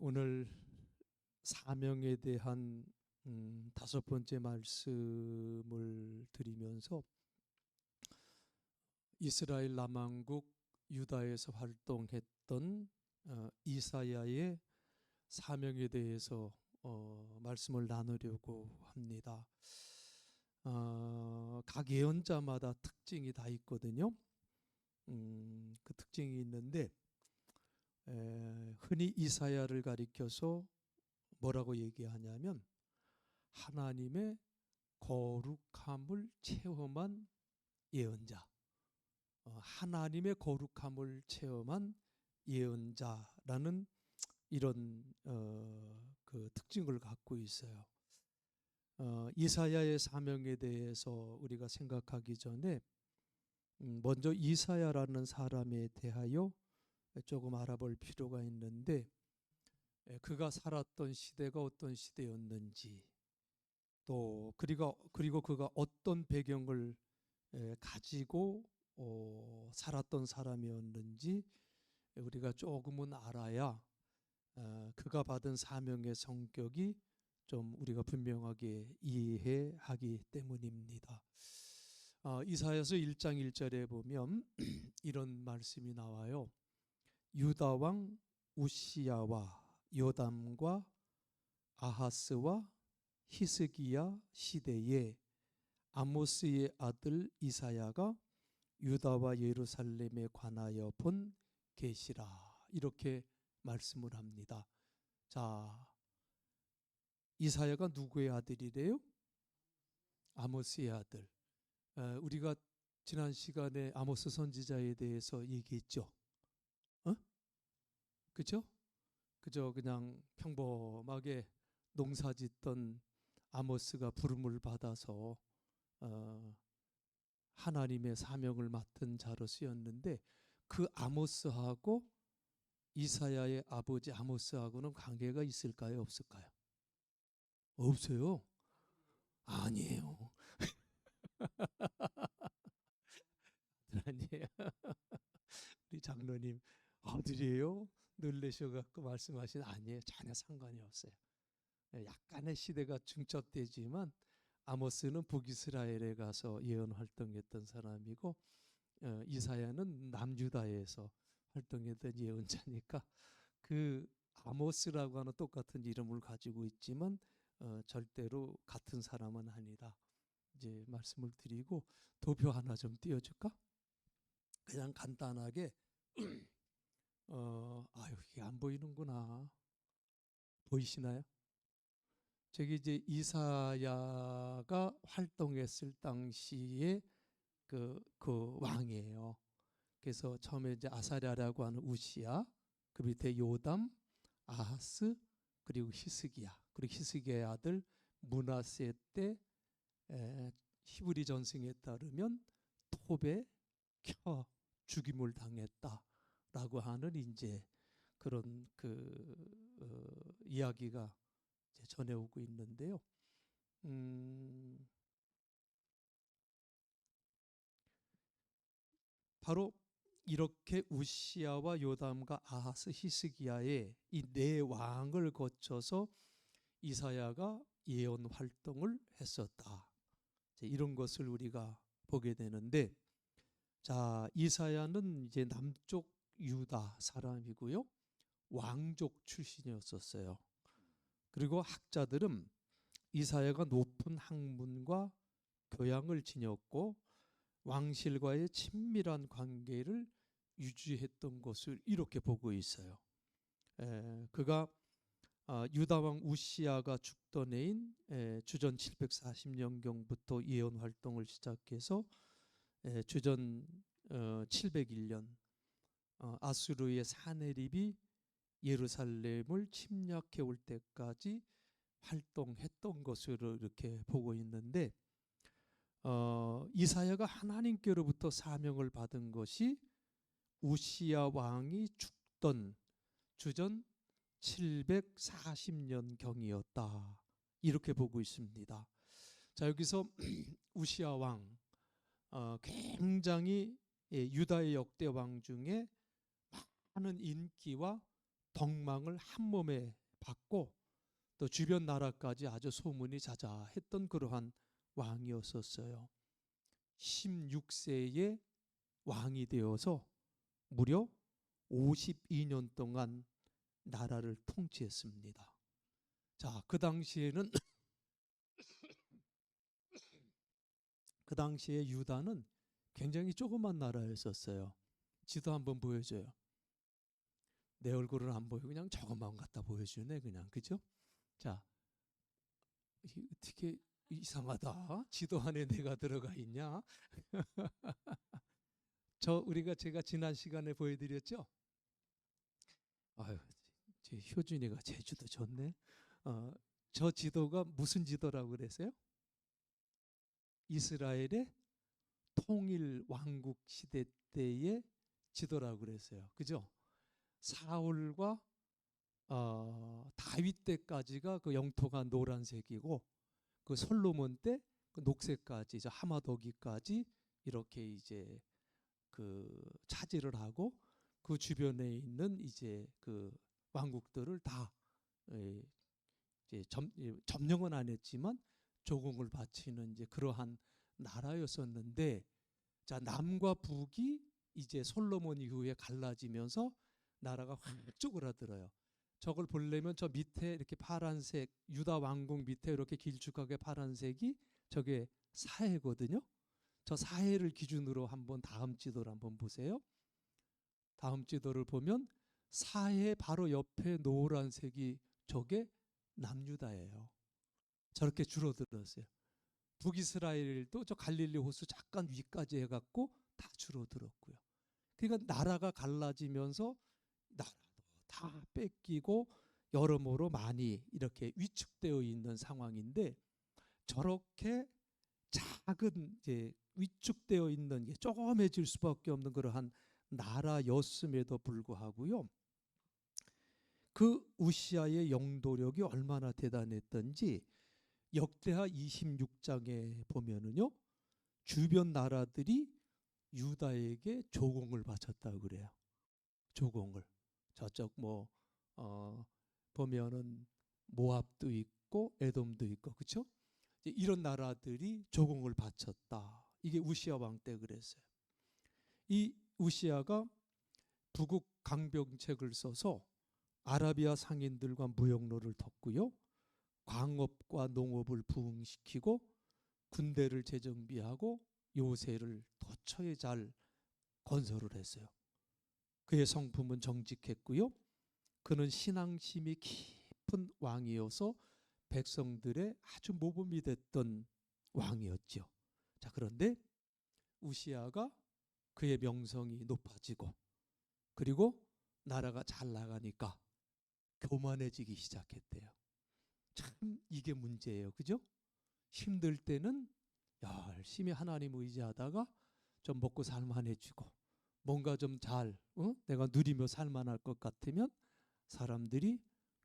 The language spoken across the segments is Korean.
오늘 사명에 대한 다섯 번째 말씀을 드리면서 이스라엘 남왕국 유다에서 활동했던 이사야의 사명에 대해서 말씀을 나누려고 합니다. 각 예언자마다 특징이 다 있거든요. 그 특징이 있는데 흔히 이사야를 가리켜서 뭐라고 얘기하냐면 하나님의 거룩함을 체험한 예언자, 하나님의 거룩함을 체험한 예언자라는 이런 그 특징을 갖고 있어요. 이사야의 사명에 대해서 우리가 생각하기 전에 먼저 이사야라는 사람에 대하여 조금 알아볼 필요가 있는데, 그가 살았던 시대가 어떤 시대였는지, 또 그리고 그가 어떤 배경을 가지고 살았던 사람이었는지 우리가 조금은 알아야 그가 받은 사명의 성격이 좀 우리가 분명하게 이해하기 때문입니다. 이사야서 1장 1절에 보면 이런 말씀이 나와요. 유다 왕 우시야와 요담과 아하스와 히스기야 시대에 아모스의 아들 이사야가 유다와 예루살렘에 관하여 본 계시라, 이렇게 말씀을 합니다. 자, 이사야가 누구의 아들이래요? 아모스의 아들. 우리가 지난 시간에 아모스 선지자에 대해서 얘기했죠. 그죠? 그저 그냥 평범하게 농사짓던 아모스가 부름을 받아서 하나님의 사명을 맡은 자로 쓰였는데, 그 아모스하고 이사야의 아버지 아모스하고는 관계가 있을까요, 없을까요? 없어요. 아니에요. 아니에요. 우리 장로님 아들이에요? 놀라셔갖고 말씀하신 아니에요. 전혀 상관이 없어요. 약간의 시대가 중첩되지만 아모스는 북이스라엘에 가서 예언 활동했던 사람이고, 이사야는 남유다에서 활동했던 예언자니까 그 아모스라고 하는 똑같은 이름을 가지고 있지만 절대로 같은 사람은 아니다, 이제 말씀을 드리고, 도표 하나 좀 띄워줄까? 그냥 간단하게 아유, 이게 안 보이는구나. 보이시나요? 저기 이제 이사야가 활동했을 당시에 그 왕이에요. 그래서 처음에 이제 아사랴라고 하는 우시야, 그 밑에 요담, 아하스, 그리고 히스기야, 그리고 히스기야의 아들 므낫세 때 히브리 전승에 따르면 톱에 켜 죽임을 당했다라고 하는 이제 그런 이야기가 이제 전해오고 있는데요. 바로 이렇게 우시야와 요담과 아하스, 히스기야의 이 네 왕을 거쳐서 이사야가 예언 활동을 했었다, 이런 것을 우리가 보게 되는데, 자, 이사야는 이제 남쪽 유다 사람이고요, 왕족 출신이었었어요. 그리고 학자들은 이사야가 높은 학문과 교양을 지녔고 왕실과의 친밀한 관계를 유지했던 것을 이렇게 보고 있어요. 그가 유다 왕 우시야가 죽던 해인 주전 740년경부터 예언 활동을 시작해서 주전 701년 아수르의 사네립이 예루살렘을 침략해 올 때까지 활동했던 것으로 이렇게 보고 있는데, 이사야가 하나님께로부터 사명을 받은 것이 우시야 왕이 죽던 주전 740년 경이었다, 이렇게 보고 있습니다. 자, 여기서 우시야 왕, 굉장히 유다의 역대 왕 중에 많은 인기와 덕망을 한 몸에 받고 또 주변 나라까지 아주 소문이 자자했던 그러한 왕이었었어요. 16세에 왕이 되어서 무려 52년 동안 나라를 통치했습니다. 자, 그 당시에는 그 당시에 유다는 굉장히 조그만 나라였었어요. 지도 한번 보여줘요. 내 얼굴은 안 보이고 그냥 저것만 갖다 보여주네 그냥. 그죠? 자, 어떻게 이상하다. 지도 안에 내가 들어가 있냐? 제가 지난 시간에 보여드렸죠? 아유, 제 효준이가 제주도 좋네. 저 지도가 무슨 지도라고 그랬어요? 이스라엘의 통일 왕국 시대 때의 지도라고 그랬어요. 그죠? 사울과 다윗 때까지가 그 영토가 노란색이고 그 솔로몬 때 그 녹색까지 저 하마도기까지 이렇게 이제 그 차지를 하고 그 주변에 있는 이제 그 왕국들을 다 이제 점령은 안 했지만 조공을 바치는 이제 그러한 나라였었는데, 자, 남과 북이 이제 솔로몬 이후에 갈라지면서 나라가 확 쪼그라들어요. 저걸 보려면 저 밑에 이렇게 파란색 유다 왕국 밑에 이렇게 길쭉하게 파란색이 저게 사해거든요. 저 사해를 기준으로 한번 다음 지도를 한번 보세요. 다음 지도를 보면 사해 바로 옆에 노란색이 저게 남유다예요. 저렇게 줄어들었어요. 북이스라엘도 저 갈릴리 호수 잠깐 위까지 해갖고 다 줄어들었고요. 그러니까 나라가 갈라지면서 나라도 다 뺏기고 여러모로 많이 이렇게 위축되어 있는 상황인데, 저렇게 작은 이제 위축되어 있는 게 조그매질 수밖에 없는 그러한 나라였음에도 불구하고요. 그 우시아의 영도력이 얼마나 대단했던지 역대하 26장에 보면은요, 주변 나라들이 유다에게 조공을 바쳤다고 그래요. 조공을. 저쪽 보면은 모압도 있고 에돔도 있고, 그렇죠? 이런 나라들이 조공을 바쳤다. 이게 우시아 왕 때 그랬어요. 이 우시아가 부국 강병책을 써서 아라비아 상인들과 무역로를 덮고요, 광업과 농업을 부흥시키고 군대를 재정비하고 요새를 도처에 잘 건설을 했어요. 그의 성품은 정직했고요, 그는 신앙심이 깊은 왕이어서 백성들의 아주 모범이 됐던 왕이었죠. 자, 그런데 우시아가 그의 명성이 높아지고 그리고 나라가 잘 나가니까 교만해지기 시작했대요. 참 이게 문제예요. 그죠? 힘들 때는 열심히 하나님 의지하다가 좀 먹고 살만해지고 뭔가 좀 잘 내가 누리며 살만할 것 같으면 사람들이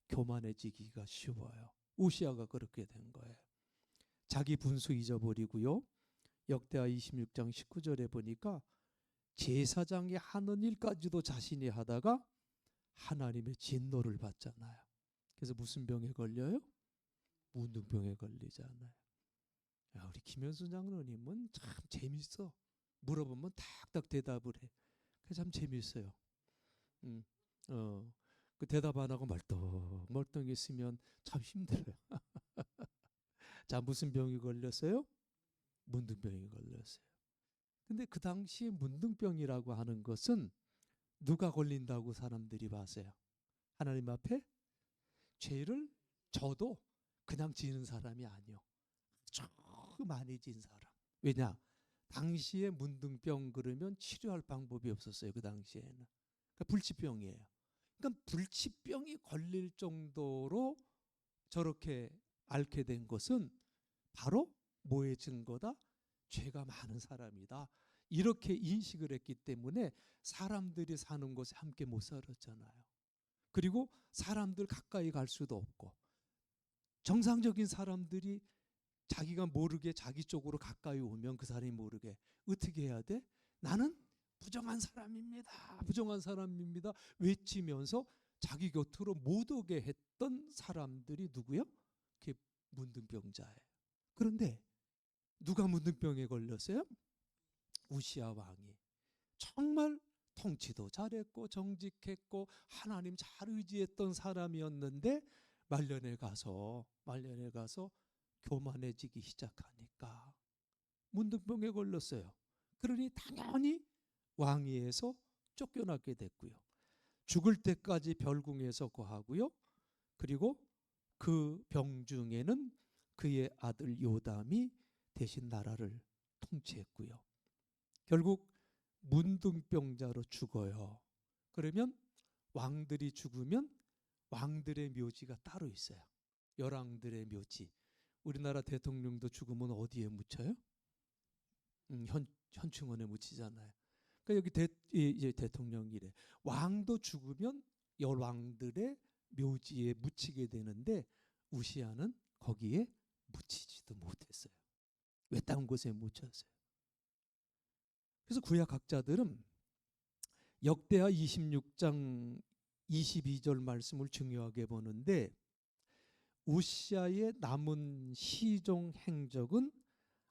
교만해지기가 쉬워요. 우시아가 그렇게 된 거예요. 자기 분수 잊어버리고요. 역대하 26장 19절에 보니까 제사장이 하는 일까지도 자신이 하다가 하나님의 진노를 받잖아요. 그래서 무슨 병에 걸려요? 문둥병에 걸리잖아요. 야, 우리 김현수 장로님은 참 재밌어. 물어보면 탁탁 대답을 해. 그게 참 재밌어요. 그 대답 안 하고 멀뚱했으면 참 힘들어요. 자, 무슨 병이 걸렸어요? 문둥병이 걸렸어요. 근데 그 당시에 문둥병이라고 하는 것은 누가 걸린다고 사람들이 봤어요? 하나님 앞에 죄를 져도 그냥 지는 사람이 아니요, 아주 많이 진 사람. 왜냐? 당시에 문둥병 그러면 치료할 방법이 없었어요. 그 당시에는. 그러니까 불치병이에요. 그러니까 불치병이 걸릴 정도로 저렇게 앓게 된 것은 바로 뭐의 증거다? 죄가 많은 사람이다. 이렇게 인식을 했기 때문에 사람들이 사는 곳에 함께 못 살았잖아요. 그리고 사람들 가까이 갈 수도 없고, 정상적인 사람들이 자기가 모르게 자기 쪽으로 가까이 오면 그 사람이 모르게 어떻게 해야 돼? 나는 부정한 사람입니다. 부정한 사람입니다. 외치면서 자기 곁으로 못 오게 했던 사람들이 누구요? 그게 문둥병자예요. 그런데 누가 문둥병에 걸렸어요? 우시야 왕이. 정말 통치도 잘했고 정직했고 하나님 잘 의지했던 사람이었는데 말년에 가서 교만해지기 시작하니까 문둥병에 걸렸어요. 그러니 당연히 왕위에서 쫓겨나게 됐고요. 죽을 때까지 별궁에서 거하고요. 그리고 그 병 중에는 그의 아들 요담이 대신 나라를 통치했고요. 결국 문둥병자로 죽어요. 그러면 왕들이 죽으면 왕들의 묘지가 따로 있어요. 열왕들의 묘지. 우리나라 대통령도 죽으면 어디에 묻혀요? 현충원에 묻히잖아요. 그러니까 여기 이제 대통령이래. 왕도 죽으면 열왕들의 묘지에 묻히게 되는데 우시야는 거기에 묻히지도 못했어요. 외딴 곳에 묻혔어요. 그래서 구약 학자들은 역대하 26장 22절 말씀을 중요하게 보는데 우시야의 남은 시종 행적은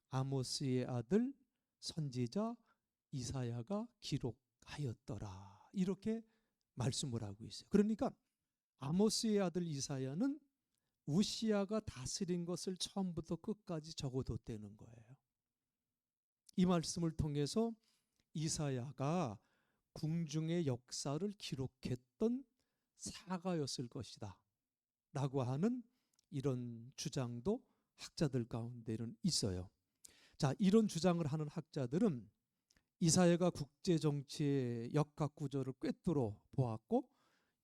아모스의 아들 선지자 이사야가 기록하였더라. 이렇게 말씀을 하고 있어요. 그러니까 아모스의 아들 이사야는 우시야가 다스린 것을 처음부터 끝까지 적어뒀다는 거예요. 이 말씀을 통해서 이사야가 궁중의 역사를 기록했던 사가였을 것이다 라고 하는 이런 주장도 학자들 가운데는 있어요. 자, 이런 주장을 하는 학자들은 이사야가 국제정치의 역학구조를 꿰뚫어 보았고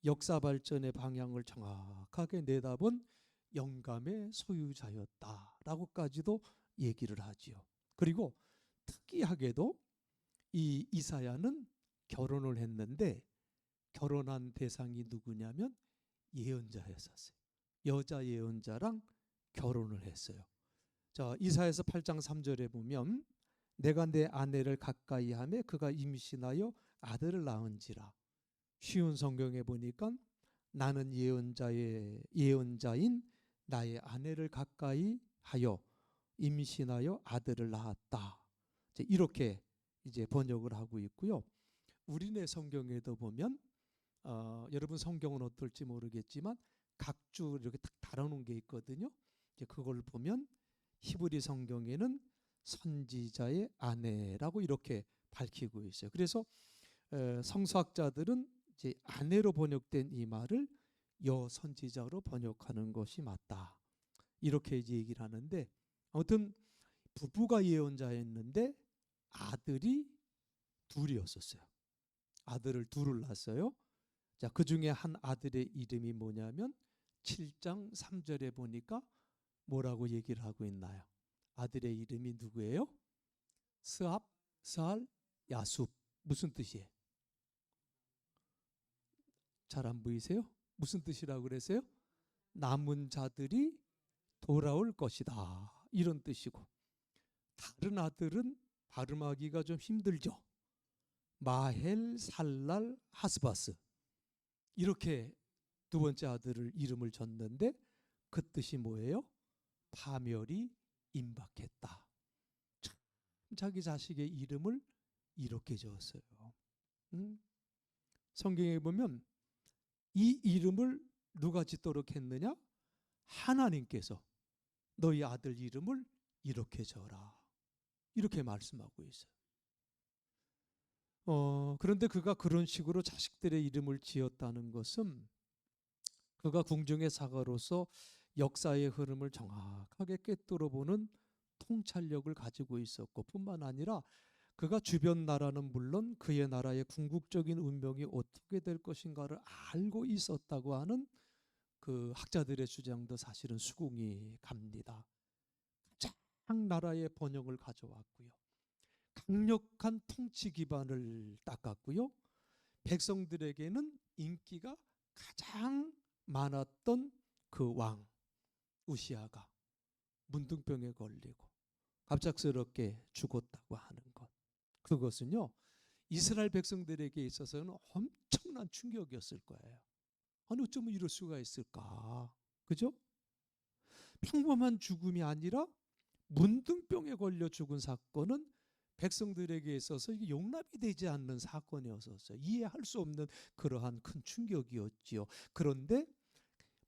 역사 발전의 방향을 정확하게 내다본 영감의 소유자였다라고까지도 얘기를 하지요. 그리고 특이하게도 이 이사야는 결혼을 했는데 결혼한 대상이 누구냐면 예언자였었어요. 여자 예언자랑 결혼을 했어요. 자, 이사야서 8장 3절에 보면 내가 내 아내를 가까이 하매 그가 임신하여 아들을 낳은지라. 쉬운 성경에 보니까 나는 예언자인 나의 아내를 가까이 하여 임신하여 아들을 낳았다. 이렇게 이제 번역을 하고 있고요. 우리네 성경에도 보면 여러분 성경은 어떨지 모르겠지만 각 주 이렇게 딱 달아놓은 게 있거든요. 이제 그걸 보면 히브리 성경에는 선지자의 아내라고 이렇게 밝히고 있어요. 그래서 성서학자들은 이제 아내로 번역된 이 말을 여선지자로 번역하는 것이 맞다. 이렇게 이제 얘기를 하는데 아무튼 부부가 예언자였는데 아들이 둘이었었어요. 아들을 둘을 낳았어요. 자, 그 중에 한 아들의 이름이 뭐냐면 7장 3절에 보니까 뭐라고 얘기를 하고 있나요? 아들의 이름이 누구예요? 스압, 스알, 야숲. 무슨 뜻이에요? 잘 안 보이세요? 무슨 뜻이라고 그랬어요? 남은 자들이 돌아올 것이다. 이런 뜻이고 다른 아들은 발음하기가 좀 힘들죠. 마헬, 살랄, 하스바스 이렇게 두 번째 아들을 이름을 줬는데 그 뜻이 뭐예요? 파멸이 임박했다. 참 자기 자식의 이름을 이렇게 지었어요. 성경에 보면 이 이름을 누가 짓도록 했느냐? 하나님께서 너희 아들 이름을 이렇게 지어라. 이렇게 말씀하고 있어요. 그런데 그가 그런 식으로 자식들의 이름을 지었다는 것은 그가 궁중의 사가로서 역사의 흐름을 정확하게 꿰뚫어 보는 통찰력을 가지고 있었고 뿐만 아니라 그가 주변 나라는 물론 그의 나라의 궁극적인 운명이 어떻게 될 것인가를 알고 있었다고 하는 그 학자들의 주장도 사실은 수긍이 갑니다. 가장 나라의 번영을 가져왔고요. 강력한 통치 기반을 닦았고요. 백성들에게는 인기가 가장 많았던 그 왕 우시야가 문둥병에 걸리고 갑작스럽게 죽었다고 하는 것. 그것은요. 이스라엘 백성들에게 있어서는 엄청난 충격이었을 거예요. 아니 어쩌면 이럴 수가 있을까? 그죠? 평범한 죽음이 아니라 문둥병에 걸려 죽은 사건은 백성들에게 있어서 이게 용납이 되지 않는 사건이었었어요. 이해할 수 없는 그러한 큰 충격이었지요. 그런데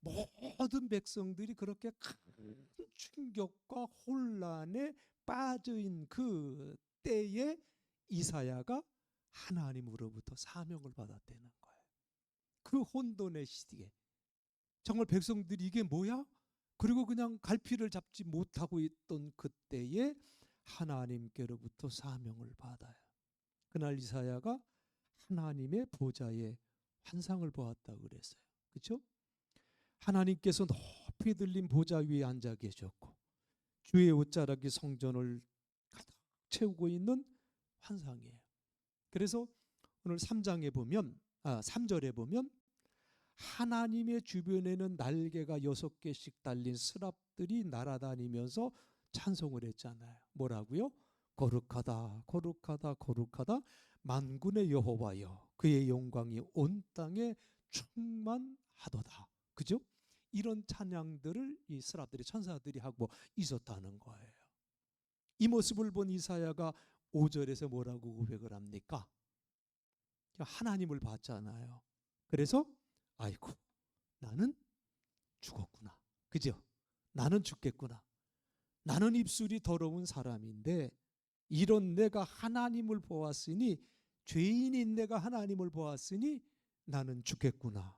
모든 백성들이 그렇게 큰 충격과 혼란에 빠져인 그 때에 이사야가 하나님으로부터 사명을 받았다는 거예요. 그 혼돈의 시기에 정말 백성들이 이게 뭐야? 그리고 그냥 갈피를 잡지 못하고 있던 그때에 하나님께로부터 사명을 받아요. 그날 이사야가 하나님의 보좌에 환상을 보았다고 그랬어요. 그렇죠? 하나님께서 높이 들린 보좌 위에 앉아 계셨고 주의 옷자락이 성전을 가득 채우고 있는 환상이에요. 그래서 오늘 3장에 보면 3절에 보면 하나님의 주변에는 날개가 6개씩 달린 스랍들이 날아다니면서 찬송을 했잖아요. 뭐라고요? 거룩하다 거룩하다 거룩하다 만군의 여호와여 그의 영광이 온 땅에 충만하도다. 그죠? 이런 찬양들을 이 스랍들이 천사들이 하고 있었다는 거예요. 이 모습을 본 이사야가 5절에서 뭐라고 고백을 합니까? 하나님을 봤잖아요. 그래서 아이고 나는 죽었구나. 그죠? 나는 죽겠구나. 나는 입술이 더러운 사람인데 이런 내가 하나님을 보았으니 죄인인 내가 하나님을 보았으니 나는 죽겠구나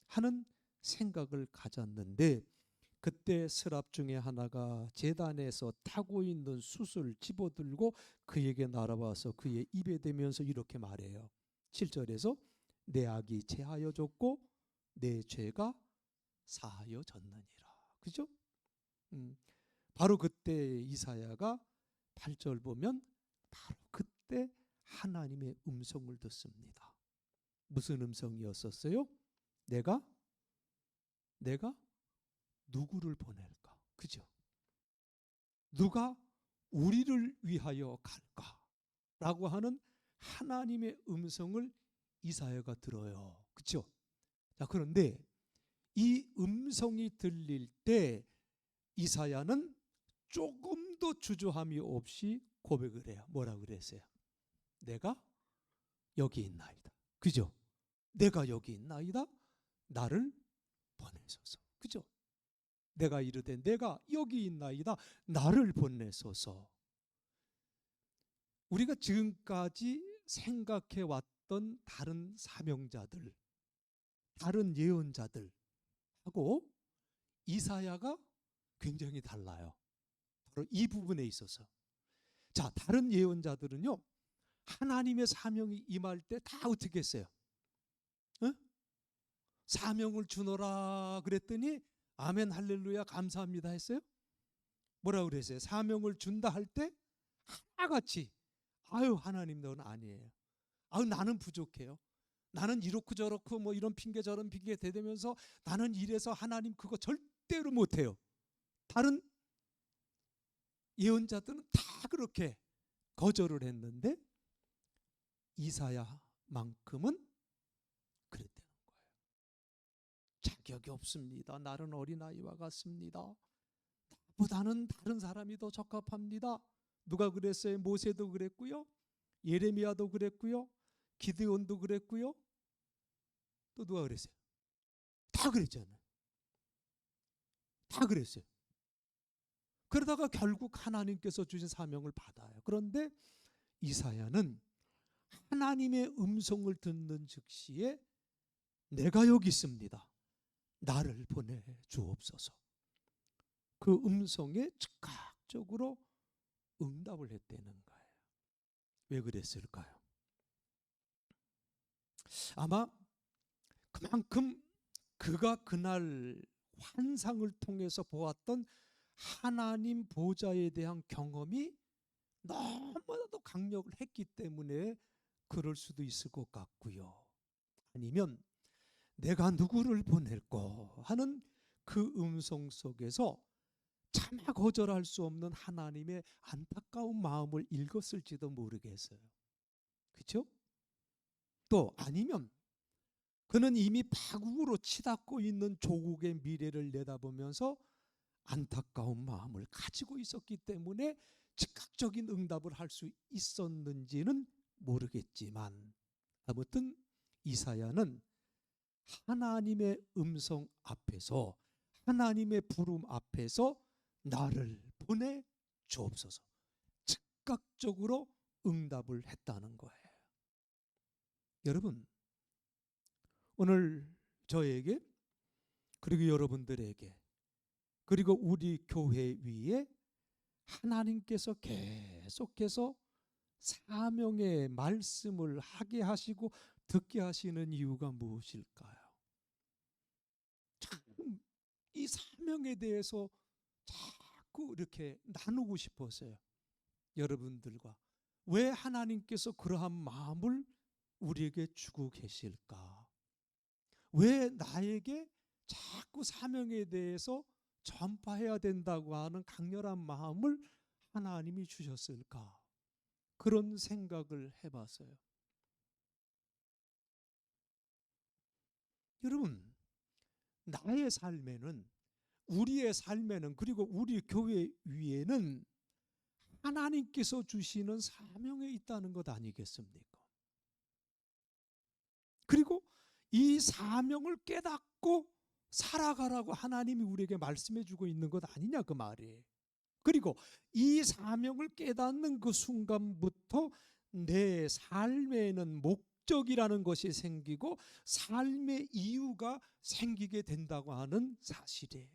하는 생각을 가졌는데 그때 스랍 중에 하나가 제단에서 타고 있는 숯을 집어들고 그에게 날아와서 그의 입에 대면서 이렇게 말해요. 7절에서 내 악이 제하여졌고 내 죄가 사하여졌느니라. 그죠? 바로 그때 이사야가 8절 보면 바로 그때 하나님의 음성을 듣습니다. 무슨 음성이었었어요? 내가 누구를 보낼까? 그죠? 누가 우리를 위하여 갈까? 라고 하는 하나님의 음성을 이사야가 들어요. 그죠? 자, 그런데 이 음성이 들릴 때 이사야는 조금도 주저함이 없이 고백을 해요. 뭐라고 그랬어요? 내가 여기 있나이다. 그죠? 내가 여기 있나이다. 나를 보내소서. 그죠? 내가 이르되 내가 여기 있나이다. 나를 보내소서. 우리가 지금까지 생각해 왔던 다른 사명자들, 다른 예언자들하고 이사야가 굉장히 달라요. 바로 이 부분에 있어서. 자, 다른 예언자들은요. 하나님의 사명이 임할 때 다 어떻게 했어요? 어? 사명을 주노라 그랬더니 아멘 할렐루야 감사합니다 했어요? 뭐라고 그랬어요? 사명을 준다 할 때 하나같이 아유 하나님 너는 아니에요. 아유 나는 부족해요. 나는 이렇고 저렇고 뭐 이런 핑계 저런 핑계 대대면서 나는 이래서 하나님 그거 절대로 못해요. 다른 예언자들은 다 그렇게 거절을 했는데 이사야만큼은 그랬다는 거예요. 자격이 없습니다. 나는 어린아이와 같습니다. 나보다는 다른 사람이 더 적합합니다. 누가 그랬어요? 모세도 그랬고요. 예레미야도 그랬고요. 기드온도 그랬고요. 또 누가 그랬어요? 다 그랬잖아요. 다 그랬어요. 그러다가 결국 하나님께서 주신 사명을 받아요. 그런데 이사야는 하나님의 음성을 듣는 즉시에 내가 여기 있습니다. 나를 보내 주옵소서. 그 음성에 즉각적으로 응답을 했다는 거예요. 왜 그랬을까요? 아마 그만큼 그가 그날 환상을 통해서 보았던 하나님 보좌에 대한 경험이 너무나도 강력을 했기 때문에 그럴 수도 있을 것 같고요. 아니면 내가 누구를 보낼까 하는 그 음성 속에서 차마 거절할 수 없는 하나님의 안타까운 마음을 읽었을지도 모르겠어요. 그렇죠? 또 아니면 그는 이미 파국으로 치닫고 있는 조국의 미래를 내다보면서 안타까운 마음을 가지고 있었기 때문에 즉각적인 응답을 할 수 있었는지는 모르겠지만, 아무튼 이사야는 하나님의 음성 앞에서, 하나님의 부름 앞에서 나를 보내 주옵소서, 즉각적으로 응답을 했다는 거예요. 여러분, 오늘 저에게, 그리고 여러분들에게, 그리고 우리 교회 위에 하나님께서 계속해서 사명의 말씀을 하게 하시고 듣게 하시는 이유가 무엇일까요? 참 이 사명에 대해서 자꾸 이렇게 나누고 싶었어요. 여러분들과. 왜 하나님께서 그러한 마음을 우리에게 주고 계실까? 왜 나에게 자꾸 사명에 대해서 전파해야 된다고 하는 강렬한 마음을 하나님이 주셨을까? 그런 생각을 해봤어요. 여러분, 나의 삶에는, 우리의 삶에는, 그리고 우리 교회 위에는 하나님께서 주시는 사명이 있다는 것 아니겠습니까? 그리고 이 사명을 깨닫고 살아가라고 하나님이 우리에게 말씀해 주고 있는 것 아니냐, 그 말이에요. 그리고 이 사명을 깨닫는 그 순간부터 내 삶에는 목적이라는 것이 생기고 삶의 이유가 생기게 된다고 하는 사실이에요.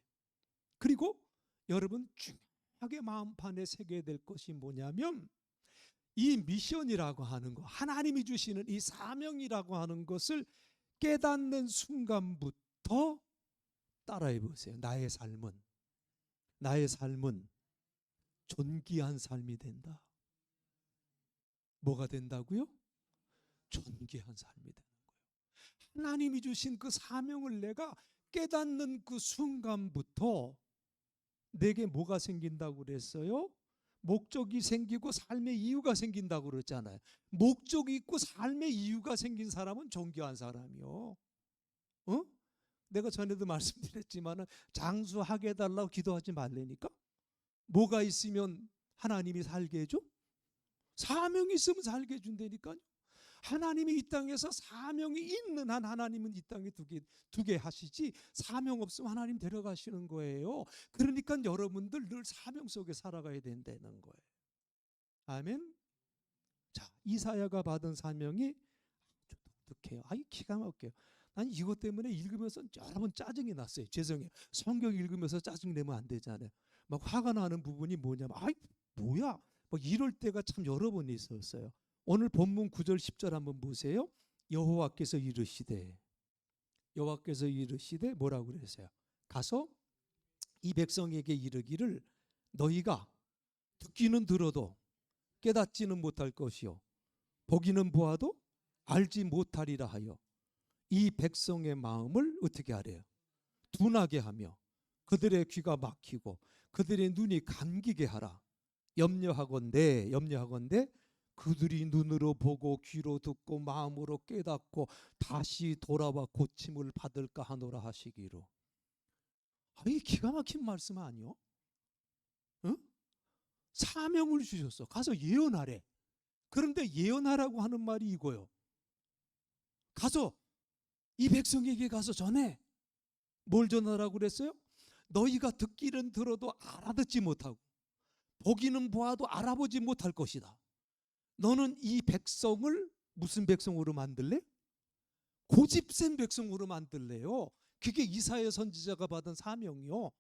그리고 여러분, 중요하게 마음판에 새겨야 될 것이 뭐냐면, 이 미션이라고 하는 것, 하나님이 주시는 이 사명이라고 하는 것을 깨닫는 순간부터 따라해 보세요. 나의 삶은 존귀한 삶이 된다. 뭐가 된다고요? 존귀한 삶이 되는 거예요. 하나님이 주신 그 사명을 내가 깨닫는 그 순간부터 내게 뭐가 생긴다고 그랬어요? 목적이 생기고 삶의 이유가 생긴다고 그랬잖아요. 목적이 있고 삶의 이유가 생긴 사람은 존귀한 사람이요. 어? 내가 전에도 말씀드렸지만 장수하게 해달라고 기도하지 말라니까. 뭐가 있으면 하나님이 살게 해줘? 사명이 있으면 살게 해준다니까요. 하나님이 이 땅에서 사명이 있는 한 하나님은 이 땅에 두게 하시지, 사명 없으면 하나님 데려가시는 거예요. 그러니까 여러분들 늘 사명 속에 살아가야 된다는 거예요. 아멘. 자, 이사야가 받은 사명이 아주 독특해요. 아이, 기가 막혀요. 난 이것 때문에 읽으면서 여러 번 짜증이 났어요. 죄송해요. 성경 읽으면서 짜증 내면 안 되잖아요. 막 화가 나는 부분이 뭐냐면, 아이 뭐야, 막 이럴 때가 참 여러 번 있었어요. 오늘 본문 9절 10절 한번 보세요. 여호와께서 이르시되 뭐라고 그랬어요? 가서 이 백성에게 이르기를, 너희가 듣기는 들어도 깨닫지는 못할 것이요 보기는 보아도 알지 못하리라 하여 이 백성의 마음을 어떻게 하래요? 둔하게 하며 그들의 귀가 막히고 그들의 눈이 감기게 하라. 염려하건대 그들이 눈으로 보고 귀로 듣고 마음으로 깨닫고 다시 돌아와 고침을 받을까 하노라 하시기로. 이 기가 막힌 말씀 아니요? 응? 사명을 주셨어. 가서 예언하래. 그런데 예언하라고 하는 말이 이거요. 가서 이 백성에게 가서 전해. 뭘 전하라고 그랬어요? 너희가 듣기는 들어도 알아듣지 못하고 보기는 보아도 알아보지 못할 것이다. 너는 이 백성을 무슨 백성으로 만들래? 고집센 백성으로 만들래요. 그게 이사야 선지자가 받은 사명이요.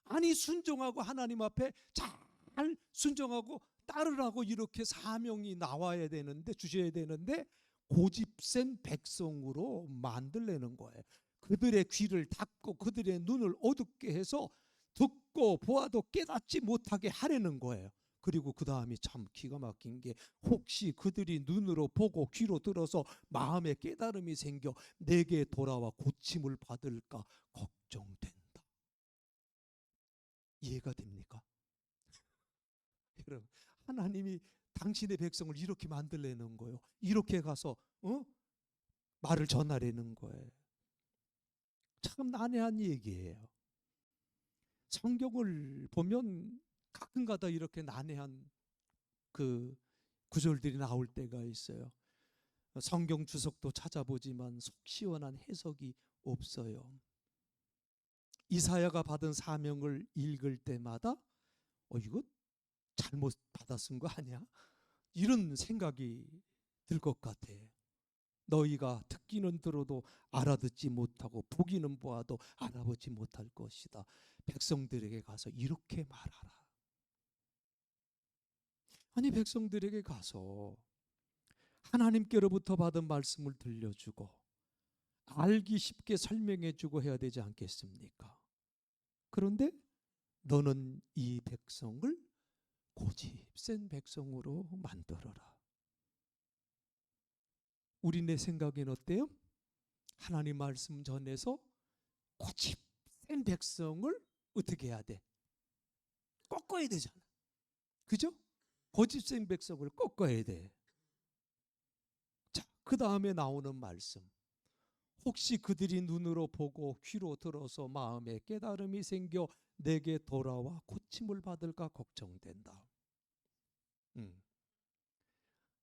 아니, 순종하고 하나님 앞에 잘 순종하고 따르라고 이렇게 사명이 나와야 되는데, 주셔야 되는데 고집센 백성으로 만들려는 거예요. 그들의 귀를 닫고 그들의 눈을 어둡게 해서 듣고 보아도 깨닫지 못하게 하려는 거예요. 그리고 그 다음이 참 기가 막힌 게, 혹시 그들이 눈으로 보고 귀로 들어서 마음에 깨달음이 생겨 내게 돌아와 고침을 받을까 걱정된다. 이해가 됩니까? 여러분, 하나님이 당신의 백성을 이렇게 만들려는 거예요. 이렇게 가서 말을 전하려는 거예요. 참 난해한 얘기예요. 성경을 보면 가끔가다 이렇게 난해한 그 구절들이 나올 때가 있어요. 성경 주석도 찾아보지만 속 시원한 해석이 없어요. 이사야가 받은 사명을 읽을 때마다 이거 잘못 받아 쓴 거 아니야? 이런 생각이 들 것 같아. 너희가 듣기는 들어도 알아듣지 못하고 보기는 보아도 알아보지 못할 것이다. 백성들에게 가서 이렇게 말하라. 아니, 백성들에게 가서 하나님께로부터 받은 말씀을 들려주고 알기 쉽게 설명해주고 해야 되지 않겠습니까? 그런데 너는 이 백성을 고집센 백성으로 만들어라. 우리네 생각엔 어때요? 하나님 말씀 전해서 고집센 백성을 어떻게 해야 돼? 꺾어야 되잖아. 그죠? 고집센 백성을 꺾어야 돼. 자, 그 다음에 나오는 말씀. 혹시 그들이 눈으로 보고 귀로 들어서 마음에 깨달음이 생겨 내게 돌아와 고침을 받을까 걱정된다.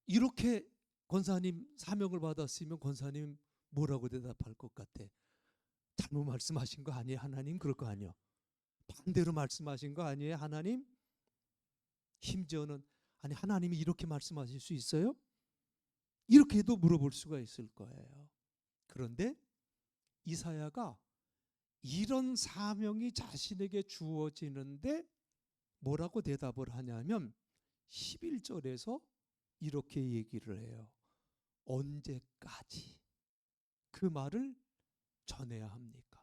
이렇게 권사님 사명을 받았으면 권사님 뭐라고 대답할 것 같아? 잘못 말씀하신 거 아니에요? 하나님 그럴 거 아니에요? 반대로 말씀하신 거 아니에요? 하나님? 심지어는 아니 하나님이 이렇게 말씀하실 수 있어요? 이렇게도 물어볼 수가 있을 거예요. 그런데 이사야가 이런 사명이 자신에게 주어지는데 뭐라고 대답을 하냐면 11절에서 이렇게 얘기를 해요. 언제까지 그 말을 전해야 합니까?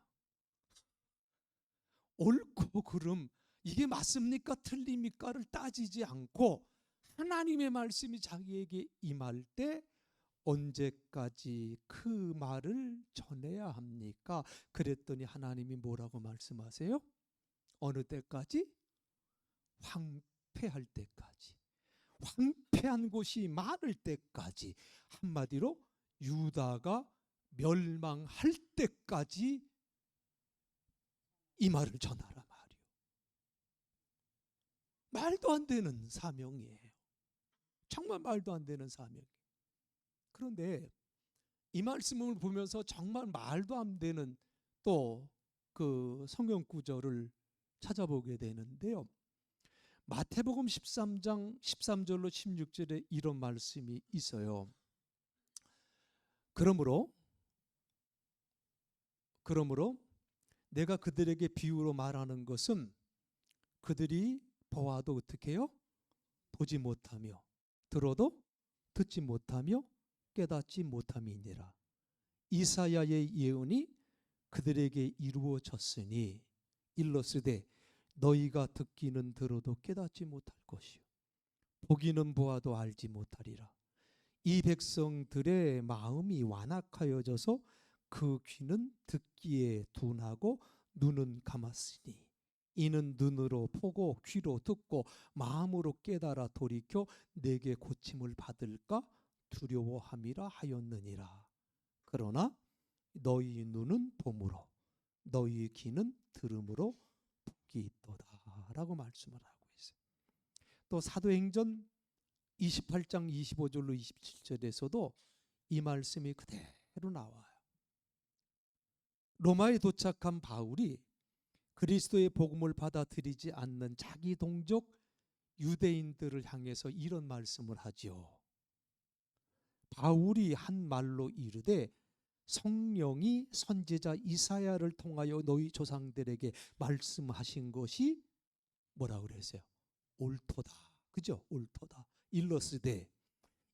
옳고 그름 이게 맞습니까? 틀립니까를 따지지 않고 하나님의 말씀이 자기에게 임할 때 언제까지 그 말을 전해야 합니까? 그랬더니 하나님이 뭐라고 말씀하세요? 어느 때까지? 황폐할 때까지. 황폐한 곳이 많을 때까지. 한마디로 유다가 멸망할 때까지 이 말을 전하라 말이요. 말도 안 되는 사명이에요. 정말 말도 안 되는 사명이에요. 그런데 이 말씀을 보면서 정말 말도 안 되는 또 그 성경 구절을 찾아보게 되는데요. 마태복음 13장 13절로 16절에 이런 말씀이 있어요. 그러므로 내가 그들에게 비유로 말하는 것은 그들이 보아도 어떻게 해요? 보지 못하며 들어도 듣지 못하며 깨닫지 못함이니라. 이사야의 예언이 그들에게 이루어졌으니 일러스되 너희가 듣기는 들어도 깨닫지 못할 것이요 보기는 보아도 알지 못하리라. 이 백성들의 마음이 완악하여져서 그 귀는 듣기에 둔하고 눈은 감았으니 이는 눈으로 보고 귀로 듣고 마음으로 깨달아 돌이켜 내게 고침을 받을까 두려워함이라 하였느니라. 그러나 너희 눈은 봄으로 너희 귀는 들음으로 복이 있도다 라고 말씀을 하고 있어요. 또 사도행전 28장 25절로 27절에서도 이 말씀이 그대로 나와요. 로마에 도착한 바울이 그리스도의 복음을 받아들이지 않는 자기 동족 유대인들을 향해서 이런 말씀을 하죠. 바울이 한 말로 이르되 성령이 선지자 이사야를 통하여 너희 조상들에게 말씀하신 것이 뭐라 그랬어요? 옳도다. 그죠? 옳도다. 일러스되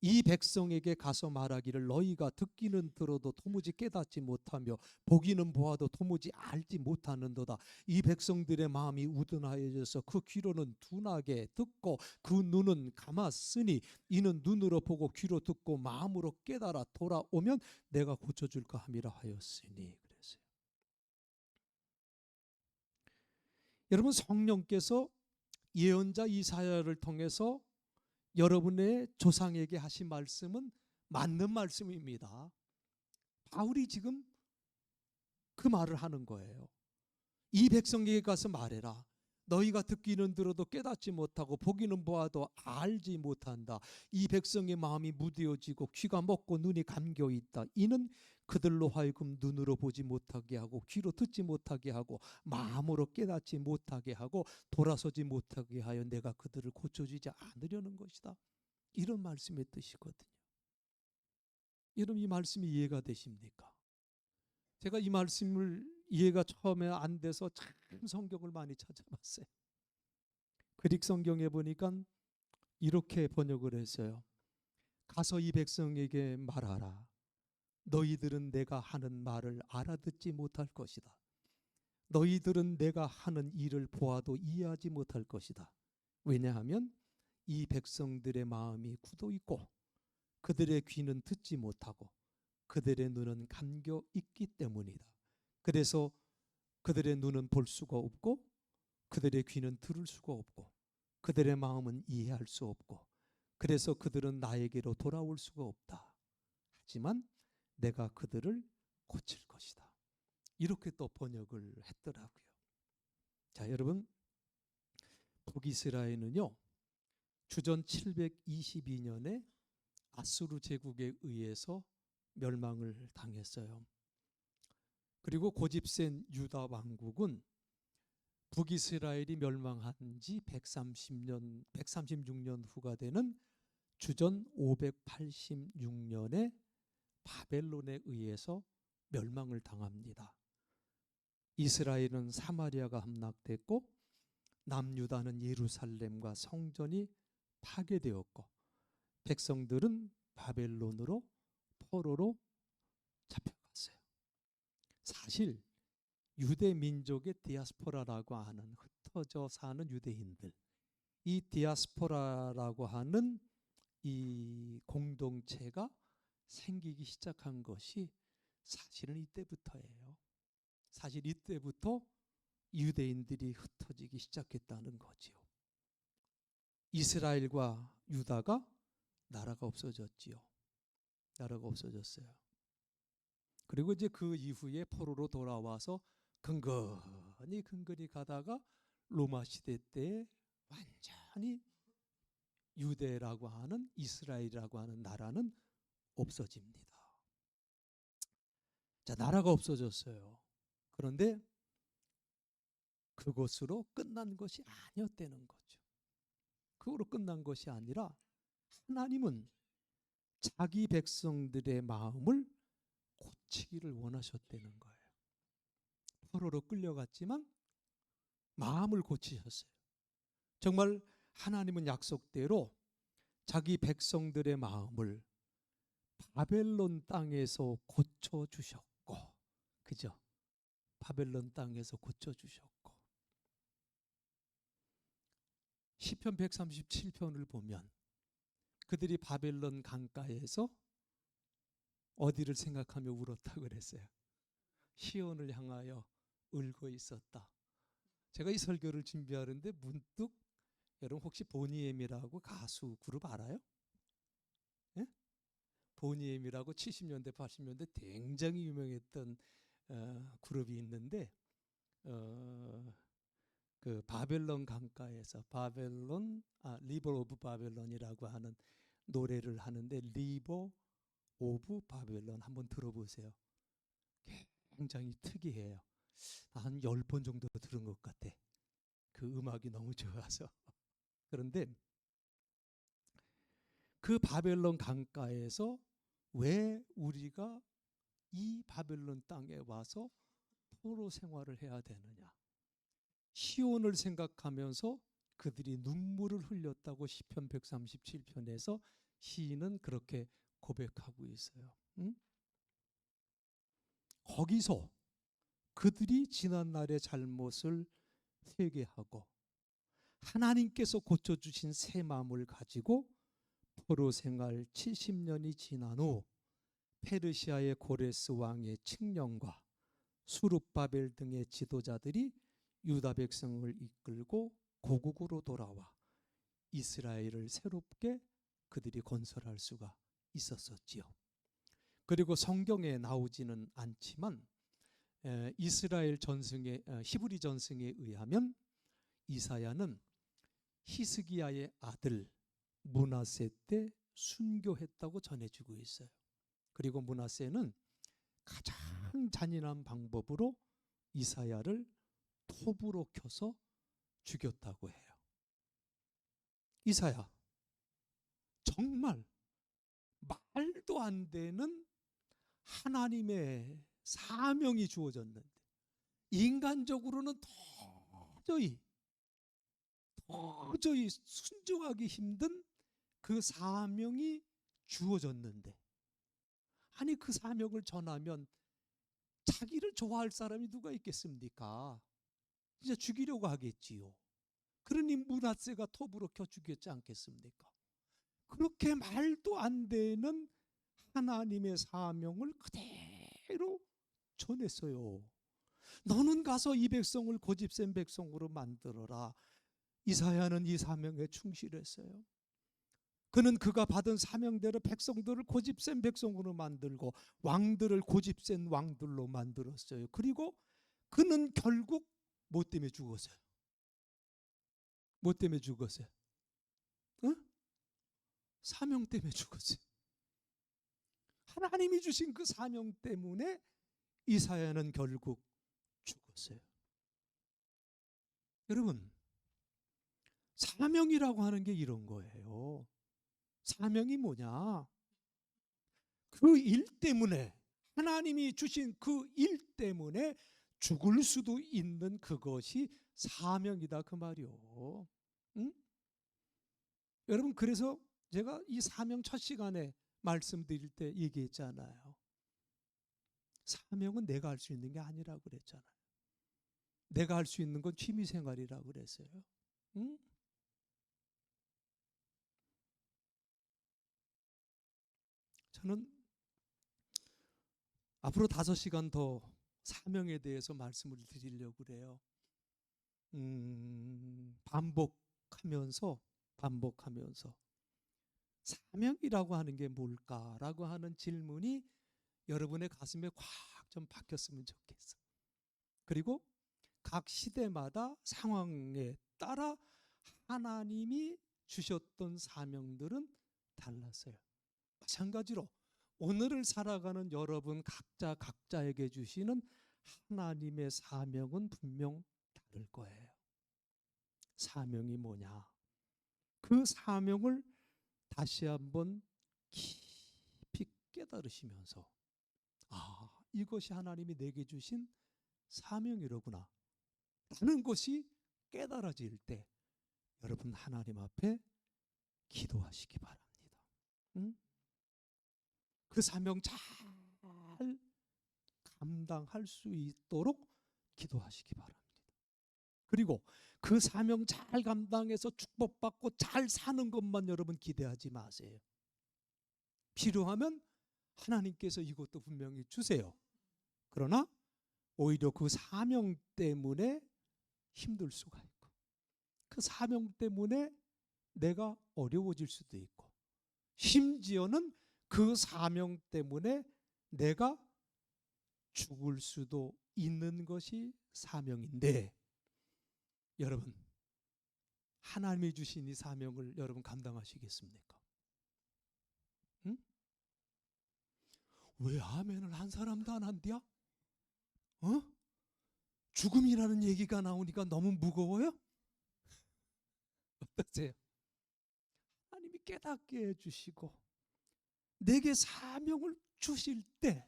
이 백성에게 가서 말하기를 너희가 듣기는 들어도 도무지 깨닫지 못하며 보기는 보아도 도무지 알지 못하는도다. 이 백성들의 마음이 우둔하여져서 그 귀로는 둔하게 듣고 그 눈은 감았으니 이는 눈으로 보고 귀로 듣고 마음으로 깨달아 돌아오면 내가 고쳐줄까 함이라 하였으니 그랬어요. 여러분 성령께서 예언자 이사야를 통해서 여러분의 조상에게 하신 말씀은 맞는 말씀입니다. 바울이 지금 그 말을 하는 거예요. 이 백성에게 가서 말해라. 너희가 듣기는 들어도 깨닫지 못하고 보기는 보아도 알지 못한다. 이 백성의 마음이 무뎌지고 귀가 먹고 눈이 감겨 있다. 이는 그들로 하여금 눈으로 보지 못하게 하고 귀로 듣지 못하게 하고 마음으로 깨닫지 못하게 하고 돌아서지 못하게 하여 내가 그들을 고쳐주지 않으려는 것이다. 이런 말씀의 뜻이거든요. 여러분, 이 말씀이 이해가 되십니까? 제가 이 말씀을 이해가 처음에 안 돼서 참 성경을 많이 찾아봤어요. 그릭 성경에 보니까 이렇게 번역을 했어요. 가서 이 백성에게 말하라. 너희들은 내가 하는 말을 알아듣지 못할 것이다. 너희들은 내가 하는 일을 보아도 이해하지 못할 것이다. 왜냐하면 이 백성들의 마음이 굳어 있고 그들의 귀는 듣지 못하고 그들의 눈은 감겨 있기 때문이다. 그래서 그들의 눈은 볼 수가 없고 그들의 귀는 들을 수가 없고 그들의 마음은 이해할 수 없고 그래서 그들은 나에게로 돌아올 수가 없다. 하지만 내가 그들을 고칠 것이다. 이렇게 또 번역을 했더라고요. 자, 여러분, 북이스라엘은요 주전 722년에 아수르 제국에 의해서 멸망을 당했어요. 그리고 고집센 유다 왕국은 북이스라엘이 멸망한 지 136년 후가 되는 주전 586년에 바벨론에 의해서 멸망을 당합니다. 이스라엘은 사마리아가 함락됐고 남유다는 예루살렘과 성전이 파괴되었고 백성들은 바벨론으로 포로로 잡혀갔어요. 사실 유대 민족의 디아스포라라고 하는 흩어져 사는 유대인들, 이 디아스포라라고 하는 이 공동체가 생기기 시작한 것이 사실은 이때부터예요. 사실 이때부터 유대인들이 흩어지기 시작했다는 거지요. 이스라엘과 유다가 나라가 없어졌지요. 나라가 없어졌어요. 그리고 이제 그 이후에 포로로 돌아와서 근근히 가다가 로마 시대 때 완전히 유대라고 하는 이스라엘이라고 하는 나라는 없어집니다. 자, 나라가 없어졌어요. 그런데 그것으로 끝난 것이 아니었다는 거죠. 그거로 끝난 것이 아니라 하나님은 자기 백성들의 마음을 고치기를 원하셨다는 거예요. 포로로 끌려갔지만 마음을 고치셨어요. 정말 하나님은 약속대로 자기 백성들의 마음을 바벨론 땅에서 고쳐주셨고, 그죠? 바벨론 땅에서 고쳐주셨고, 시편 137편을 보면 그들이 바벨론 강가에서 어디를 생각하며 울었다 그랬어요? 시온을 향하여 울고 있었다. 제가 이 설교를 준비하는데 문득, 여러분 혹시 보니엠이라고 가수 그룹 알아요? 예? 보니엠이라고 70년대 80년대 굉장히 유명했던 그룹이 있는데 그 바벨론 강가에서 리버 오브 바벨론이라고 하는 노래를 하는데, 리버 오브 바벨론 한번 들어보세요. 굉장히 특이해요. 한 10번 정도 들은 것 같아. 그 음악이 너무 좋아서. 그런데 그 바벨론 강가에서 왜 우리가 이 바벨론 땅에 와서 포로 생활을 해야 되느냐? 시온을 생각하면서 그들이 눈물을 흘렸다고 시편 137편에서 시인은 그렇게 고백하고 있어요. 응? 거기서 그들이 지난날의 잘못을 회개하고 하나님께서 고쳐주신 새 마음을 가지고 포로 생활 70년이 지난 후 페르시아의 고레스 왕의 칙령과 수룹바벨 등의 지도자들이 유다 백성을 이끌고 고국으로 돌아와 이스라엘을 새롭게 그들이 건설할 수가 있었었지요. 그리고 성경에 나오지는 않지만 이스라엘 전승의 히브리 전승에 의하면 이사야는 히스기야의 아들 므낫세 때 순교했다고 전해지고 있어요. 그리고 므낫세는 가장 잔인한 방법으로 이사야를 톱으로 켜서 죽였다고 해요. 이사야, 정말 말도 안 되는 하나님의 사명이 주어졌는데 인간적으로는 도저히 순종하기 힘든 그 사명이 주어졌는데, 아니 그 사명을 전하면 자기를 좋아할 사람이 누가 있겠습니까? 진짜 죽이려고 하겠지요. 그러니 므낫세가 톱으로 켜 죽였지 않겠습니까? 그렇게 말도 안 되는 하나님의 사명을 그대로 전했어요. 너는 가서 이 백성을 고집센 백성으로 만들어라. 이사야는 이 사명에 충실했어요. 그는 그가 받은 사명대로 백성들을 고집센 백성으로 만들고 왕들을 고집센 왕들로 만들었어요. 그리고 그는 결국 뭐 때문에 죽었어요? 뭐 때문에 죽었어요? 응? 사명 때문에 죽었어요. 하나님이 주신 그 사명 때문에 이사야는 결국 죽었어요. 여러분, 사명이라고 하는 게 이런 거예요. 사명이 뭐냐? 그 일 때문에, 하나님이 주신 그 일 때문에 죽을 수도 있는 그것이 사명이다, 그 말이요. 응? 여러분, 그래서 제가 이 사명 첫 시간에 말씀드릴 때 얘기했잖아요. 사명은 내가 할 수 있는 게 아니라고 그랬잖아요. 내가 할 수 있는 건 취미생활이라고 그랬어요. 응? 저는 앞으로 5시간 더 사명에 대해서 말씀을 드리려고 그래요. 반복하면서 사명이라고 하는 게 뭘까라고 하는 질문이 여러분의 가슴에 콱 좀 박혔으면 좋겠어. 그리고 각 시대마다 상황에 따라 하나님이 주셨던 사명들은 달랐어요. 마찬가지로 오늘을 살아가는 여러분 각자에게 주시는 하나님의 사명은 분명 다를 거예요. 사명이 뭐냐? 그 사명을 다시 한번 깊이 깨달으시면서, 아, 이것이 하나님이 내게 주신 사명이로구나 라는 것이 깨달아질 때 여러분 하나님 앞에 기도하시기 바랍니다. 응? 그 사명 잘 감당할 수 있도록 기도하시기 바랍니다. 그리고 그 사명 잘 감당해서 축복받고 잘 사는 것만 여러분 기대하지 마세요. 필요하면 하나님께서 이것도 분명히 주세요. 그러나 오히려 그 사명 때문에 힘들 수가 있고, 그 사명 때문에 내가 어려워질 수도 있고, 심지어는 그 사명 때문에 내가 죽을 수도 있는 것이 사명인데, 여러분 하나님이 주신 이 사명을 여러분 감당하시겠습니까? 응? 왜 아멘을 한 사람도 안 한디야? 죽음이라는 얘기가 나오니까 너무 무거워요? 어떠세요? 하나님이 깨닫게 해주시고 내게 사명을 주실 때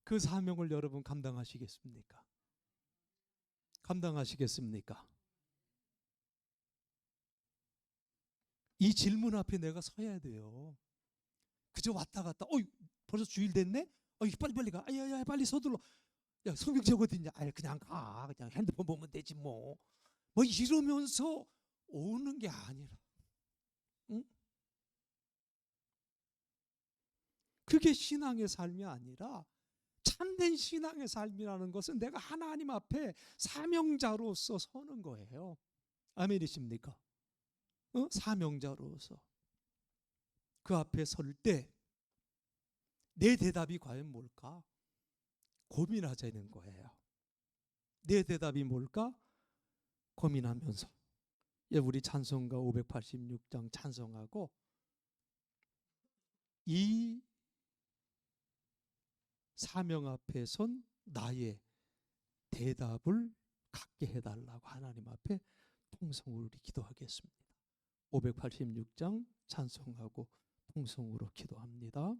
그 사명을 여러분 감당하시겠습니까? 감당하시겠습니까? 이 질문 앞에 내가 서야 돼요. 그저 왔다 갔다, 벌써 주일 됐네? 빨리 가. 야, 빨리 서둘러. 야, 성경책 어딨냐? 그냥 가. 그냥 핸드폰 보면 되지 뭐. 이러면서 오는 게 아니라, 응? 그게 신앙의 삶이 아니라 참된 신앙의 삶이라는 것은 내가 하나님 앞에 사명자로서 서는 거예요. 아멘이십니까? 사명자로서 그 앞에 설 때 내 대답이 과연 뭘까? 고민하자는 거예요. 내 대답이 뭘까? 고민하면서 우리 찬송가 586장 찬송하고 이 사명 앞에 선 나의 대답을 갖게 해달라고 하나님 앞에 통성으로 기도하겠습니다. 586장 찬송하고 통성으로 기도합니다.